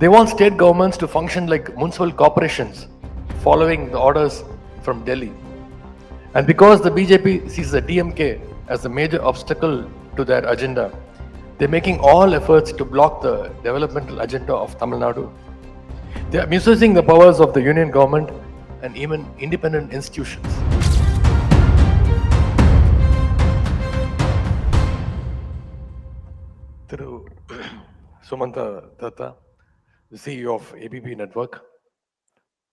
They want state governments to function like municipal corporations, following the orders from Delhi. And because the BJP sees the DMK as a major obstacle to their agenda, they're making all efforts to block the developmental agenda of Tamil Nadu. They are misusing the powers of the union government and even independent institutions. Through Sumanta Datta, the CEO of ABP Network,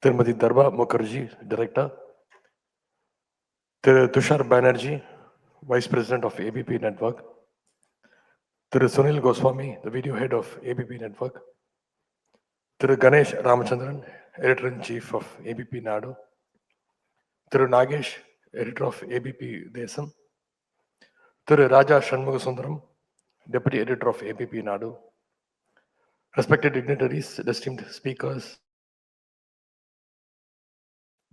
Tirumati Darba Mukherjee, Director, Tushar Banerjee, Vice President of ABP Network, Sunil Goswami, the Video Head of ABP Network, Ganesh Ramachandran, Editor-in-Chief of ABP Nadu, Nagesh, Editor of ABP Desam, Raja Shanmugasundaram, Deputy Editor of ABP Nadu, respected dignitaries, esteemed speakers,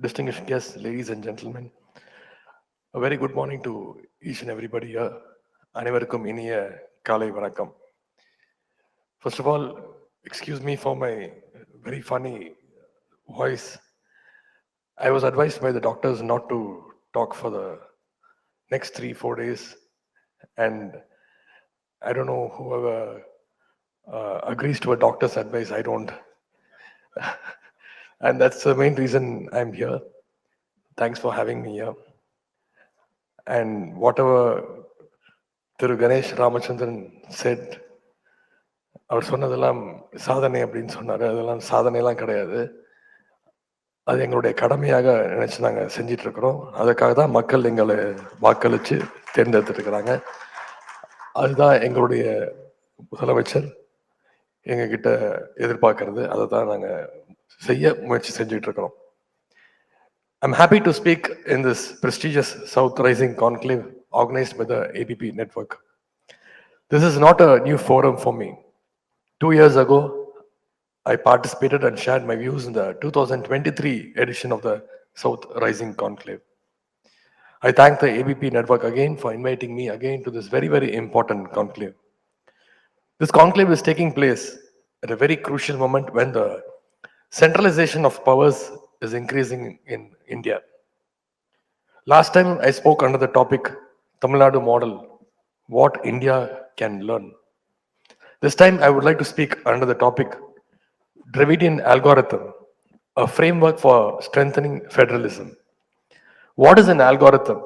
distinguished guests, ladies and gentlemen, a very good morning to each and everybody here. Anevarukkum iniya kalai vanakkam. First of all, excuse me for my very funny voice. I was advised by the doctors not to talk for the next 3-4 days, and I don't know whoever agrees to a doctor's advice, I don't. And that's the main reason I'm here. Thanks for having me here. And whatever Ganesh Ramachandran said, அவர் சொன்னதெல்லாம் சாதனை அப்படின்னு சொன்னார். அதெல்லாம் சாதனையெல்லாம் கிடையாது. அது எங்களுடைய கடமையாக நினைச்சு நாங்கள் செஞ்சிட்டு இருக்கிறோம். அதுக்காக தான் மக்கள் எங்களை வாக்களித்து தேர்ந்தெடுத்துருக்கிறாங்க. அதுதான் எங்களுடைய முதலமைச்சர் எங்ககிட்ட எதிர்பார்க்கறது. அதை தான் நாங்கள் செய்ய முயற்சி செஞ்சுட்டு இருக்கிறோம். I'm happy to speak in this prestigious South Rising conclave organized by the ABP Network. This is not a new forum for me. 2 years ago, I participated and shared my views in the 2023 edition of the South Rising conclave. I thank the ABP Network again for inviting me again to this very, very important conclave. This conclave is taking place at a very crucial moment when the centralization of powers is increasing in India. Last time I spoke under the topic Tamil Nadu model, what India can learn. This time I would like to speak under the topic Dravidian algorithm, a framework for strengthening federalism. What is an algorithm?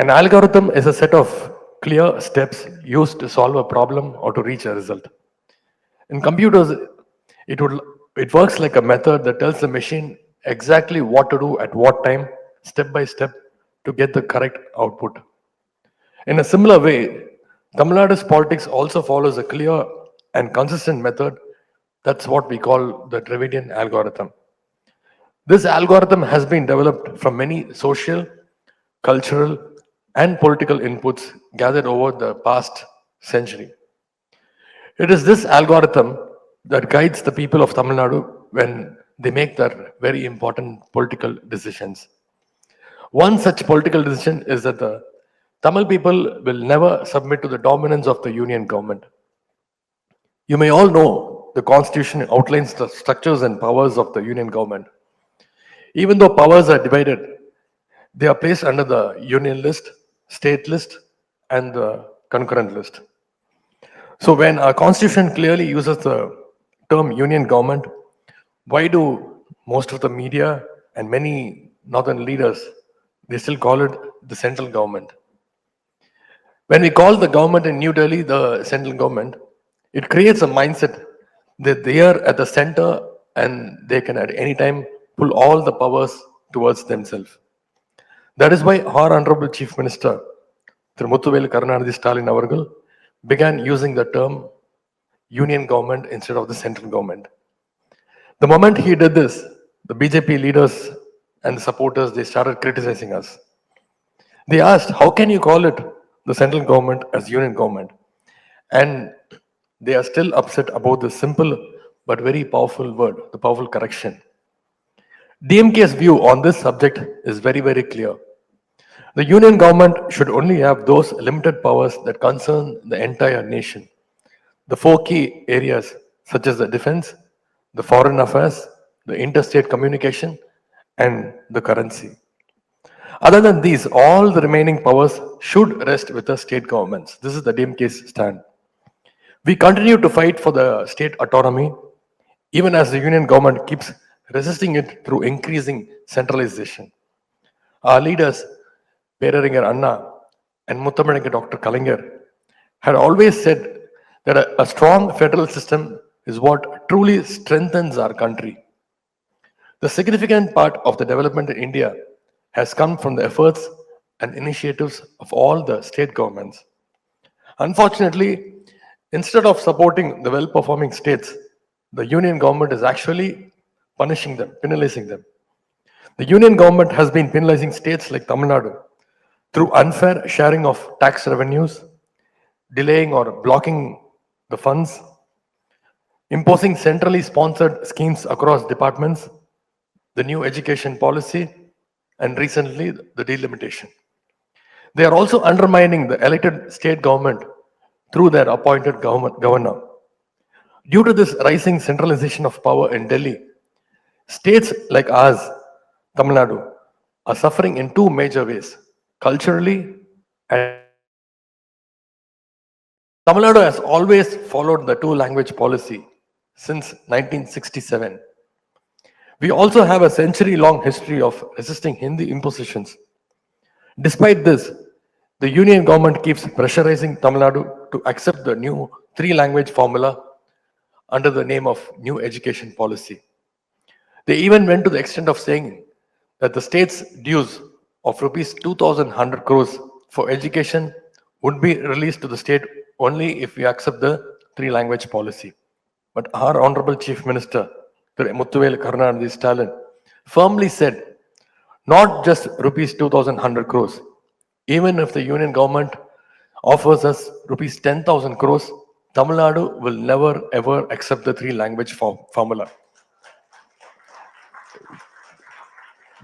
An algorithm is a set of clear steps used to solve a problem or to reach a result. In computers, it works like a method that tells the machine exactly what to do at what time, step by step, to get the correct output. In a similar way, Tamil Nadu's politics also follows a clear and consistent method. That's what we call the Dravidian algorithm. This algorithm has been developed from many social, cultural, and political inputs gathered over the past century. It is this algorithm that guides the people of Tamil Nadu when they make their very important political decisions. One such political decision is that the Tamil people will never submit to the dominance of the union government. You may all know the constitution outlines the structures and powers of the union government. Even though powers are divided, they are placed under the union list, state list, and the concurrent list. So when our constitution clearly uses the term union government, why do most of the media and many northern leaders, they still call it the central government? When we call the government in New Delhi the central government, it creates a mindset that they are at the center and they can at any time pull all the powers towards themselves. That is why our Honorable Chief Minister, Udhayanidhi Stalin Southern began using the term union government instead of the central government. The moment he did this, the BJP leaders and the supporters, they started criticizing us. They asked, how can you call it the central government as union government? And they are still upset about this simple but very powerful word, the powerful correction. DMK's view on this subject is very, very clear. The union government should only have those limited powers that concern the entire nation. The 4 key areas such as the defense, the foreign affairs, the interstate communication, and the currency. Other than these, all the remaining powers should rest with the state governments. This is the DMK's stand. We continue to fight for the state autonomy, even as the union government keeps resisting it through increasing centralization. Our leaders, Peraringer Anna and Muttamalinga Dr. Kalinger, had always said that a strong federal system is what truly strengthens our country. The significant part of the development in India has come from the efforts and initiatives of all the state governments. Unfortunately, instead of supporting the well performing states, the union government is actually punishing them, penalizing them. The union government has been penalizing states like Tamil Nadu through unfair sharing of tax revenues, delaying or blocking the funds, imposing centrally sponsored schemes across departments, the new education policy, and recently the delimitation. They are also undermining the elected state government through their appointed governor. Due to this rising centralization of power in Delhi, states like ours, Tamil Nadu, are suffering in two major ways, culturally and economically. Tamil Nadu has always followed the two language policy since 1967. We also have a century long history of resisting Hindi impositions. Despite this, the union government keeps pressurizing Tamil Nadu to accept the new three language formula under the name of new education policy. They even went to the extent of saying that the state's dues of rupees 2,100 crores for education would be released to the state only if we accept the three language policy. But our Honorable Chief Minister, Udhayanidhi Stalin, firmly said not just rupees 2,100 crores, even if the union government offers us rupees 10,000 crores, Tamil Nadu will never ever accept the three language formula.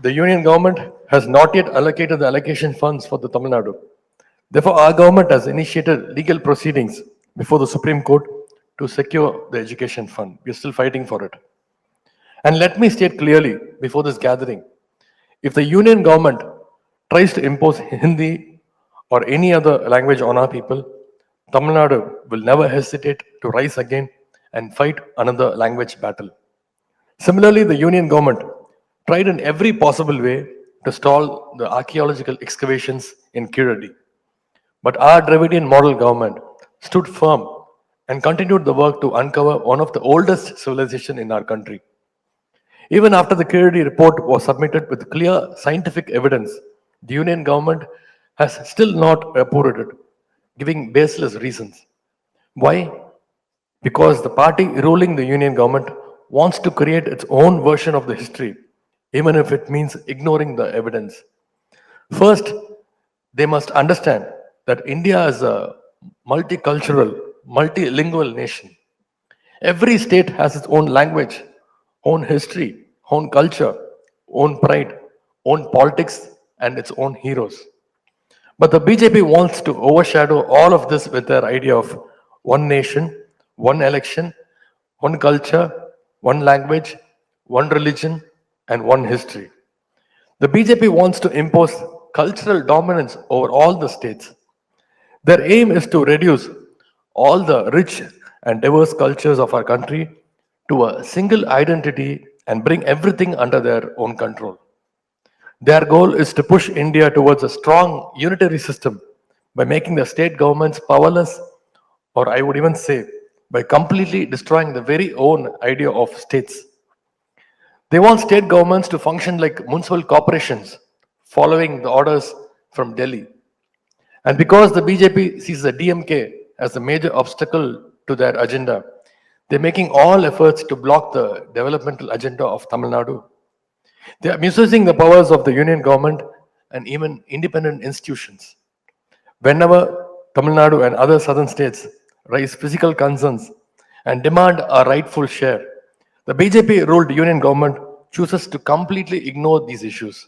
The union government has not yet allocated the allocation funds for the Tamil Nadu. Therefore, our government has initiated legal proceedings before the Supreme Court to secure the education fund. We are still fighting for it. And let me state clearly before this gathering, if the union government tries to impose Hindi or any other language on our people, Tamil Nadu will never hesitate to rise again and fight another language battle. Similarly, the union government tried in every possible way to stall the archaeological excavations in Kiradi. But our Dravidian model government stood firm and continued the work to uncover one of the oldest civilizations in our country. Even after the Kiradi report was submitted with clear scientific evidence, the union government has still not reported it, giving baseless reasons. Why? Because the party ruling the union government wants to create its own version of the history, even if it means ignoring the evidence. First, they must understand that India is a multicultural, multilingual nation. Every state has its own language, own history, own culture, own pride, own politics, and its own heroes. But the BJP wants to overshadow all of this with their idea of one nation, one election, one culture, one language, one religion, and one history. The BJP wants to impose cultural dominance over all the states. Their aim is to reduce all the rich and diverse cultures of our country to a single identity and bring everything under their own control. Their goal is to push India towards a strong unitary system by making the state governments powerless, or I would even say, by completely destroying the very own idea of states. They want state governments to function like municipal corporations, following the orders from Delhi. And because the BJP sees the DMK as a major obstacle to their agenda, they're making all efforts to block the developmental agenda of Tamil Nadu. They are misusing the powers of the union government and even independent institutions. Whenever Tamil Nadu and other southern states raise physical concerns and demand a rightful share, the BJP ruled union government chooses to completely ignore these issues.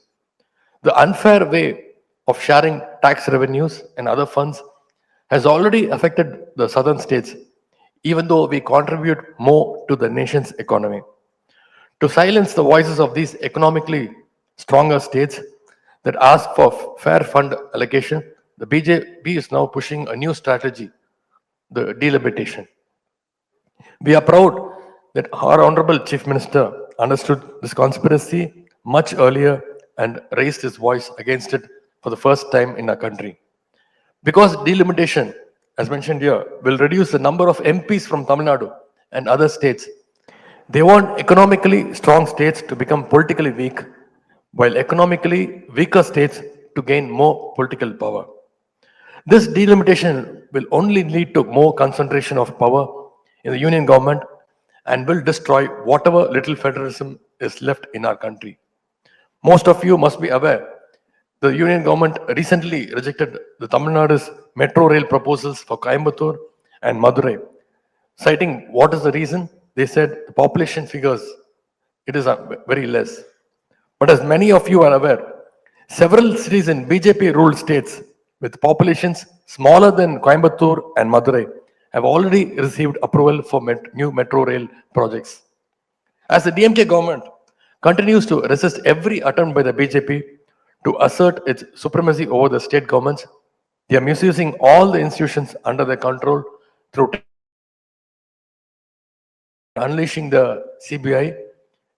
The unfair way of sharing tax revenues and other funds has already affected the southern states, even though we contribute more to the nation's economy. To silence the voices of these economically stronger states that ask for fair fund allocation, the BJP is now pushing a new strategy, the delimitation. We are proud that our Honorable Chief Minister understood this conspiracy much earlier and raised his voice against it for the first time in our country. Because delimitation, as mentioned here, will reduce the number of MPs from Tamil Nadu and other states. They want economically strong states to become politically weak, while economically weaker states to gain more political power. This delimitation will only lead to more concentration of power in the union government and will destroy whatever little federalism is left in our country. Most of you must be aware the union government recently rejected the Tamil Nadu's metro rail proposals for Coimbatore and Madurai, citing what is the reason? They said the population figures, it is very less. But as many of you are aware, several cities in BJP ruled states with populations smaller than Coimbatore and Madurai have already received approval for new metro rail projects. As the DMK government continues to resist every attempt by the BJP to assert its supremacy over the state governments, they are misusing all the institutions under their control through unleashing the CBI,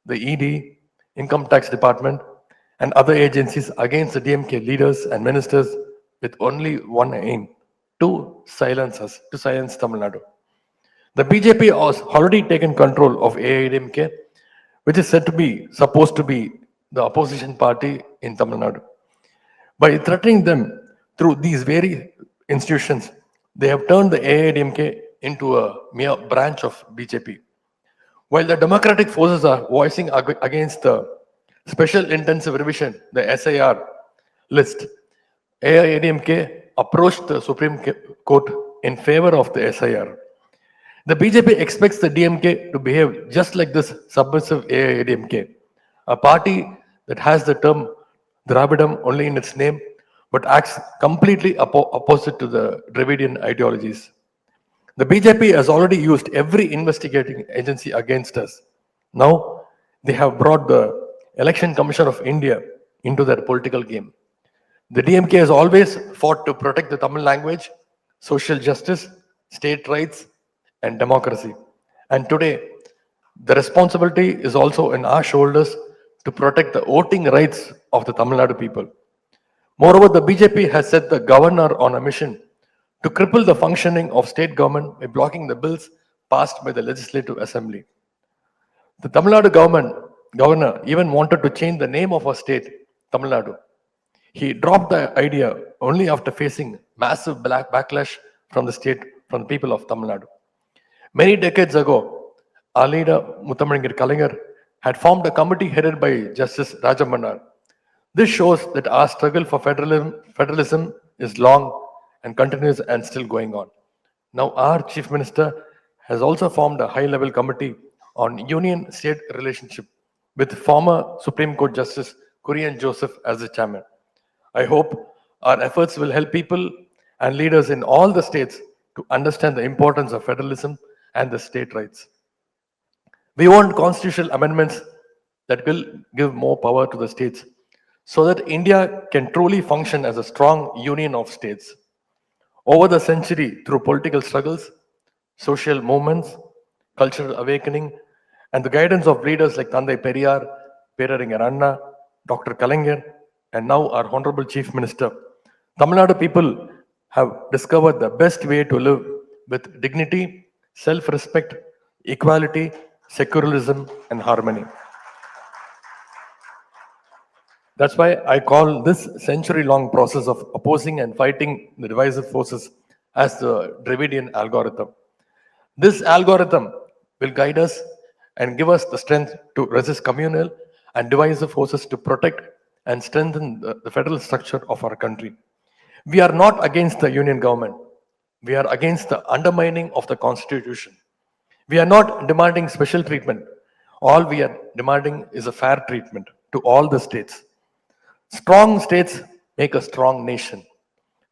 the ED, Income Tax Department, and other agencies against the DMK leaders and ministers with only one aim, to silence us, to silence Tamil Nadu. The BJP has already taken control of AIDMK, which is said to be supposed to be the opposition party in Tamil Nadu. By threatening them through these very institutions, they have turned the AIDMK into a mere branch of BJP. While the democratic forces are voicing against the Special Intensive Revision, the SIR list, AIADMK approached the Supreme Court in favor of the SIR. The BJP expects the DMK to behave just like this submissive AIADMK, a party that has the term Dravidam only in its name, but acts completely opposite to the Dravidian ideologies. The BJP has already used every investigating agency against us. Now they have brought the Election Commission of India into their political game. The DMK has always fought to protect the Tamil language, social justice, state rights, and democracy. And today, the responsibility is also in our shoulders to protect the voting rights of the Tamil Nadu people. Moreover, the BJP has set the governor on a mission to cripple the functioning of state government by blocking the bills passed by the Legislative Assembly. The Tamil Nadu governor even wanted to change the name of our state, Tamil Nadu. He dropped the idea only after facing massive backlash from from the people of Tamil Nadu. Many decades ago, our leader, Mutthamazhinger Kalaignar, had formed a committee headed by Justice Rajamannar. This shows that our struggle for federalism is long and continuous and still going on. Now, our Chief Minister has also formed a high-level committee on union-state relationship with former Supreme Court Justice Kurian Joseph as the chairman. I hope our efforts will help people and leaders in all the states to understand the importance of federalism and the state rights. We want constitutional amendments that will give more power to the states so that India can truly function as a strong union of states. Over the century, through political struggles, social movements, cultural awakening, and the guidance of leaders like Thandai Periyar, Peraringer Anna, Dr. Kalaignar, and now our Honorable Chief Minister, Tamil Nadu people have discovered the best way to live with dignity, self-respect, equality, secularism, and harmony. That's why I call this century-long process of opposing and fighting the divisive forces as the Dravidian algorithm. This algorithm will guide us and give us the strength to resist communal and divisive forces to protect and strengthen the federal structure of our country. We are not against the union government. We are against the undermining of the constitution. We are not demanding special treatment. All we are demanding is a fair treatment to all the states. Strong states make a strong nation.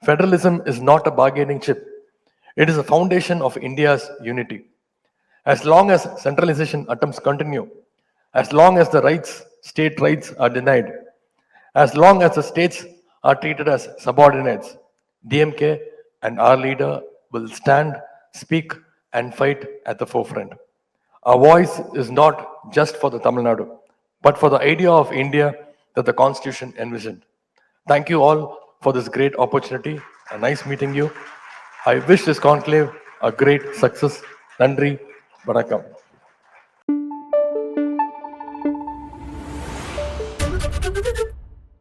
Federalism is not a bargaining chip. It is a foundation of India's unity. As long as centralization attempts continue, as long as the state rights are denied, as long as the states are treated as subordinates, DMK and our leader will stand, speak, and fight at the forefront. Our voice is not just for the Tamil Nadu, but for the idea of India that the Constitution envisioned. Thank you all for this great opportunity. Nice meeting you. I wish this conclave a great success. Nandri, Vanakkam.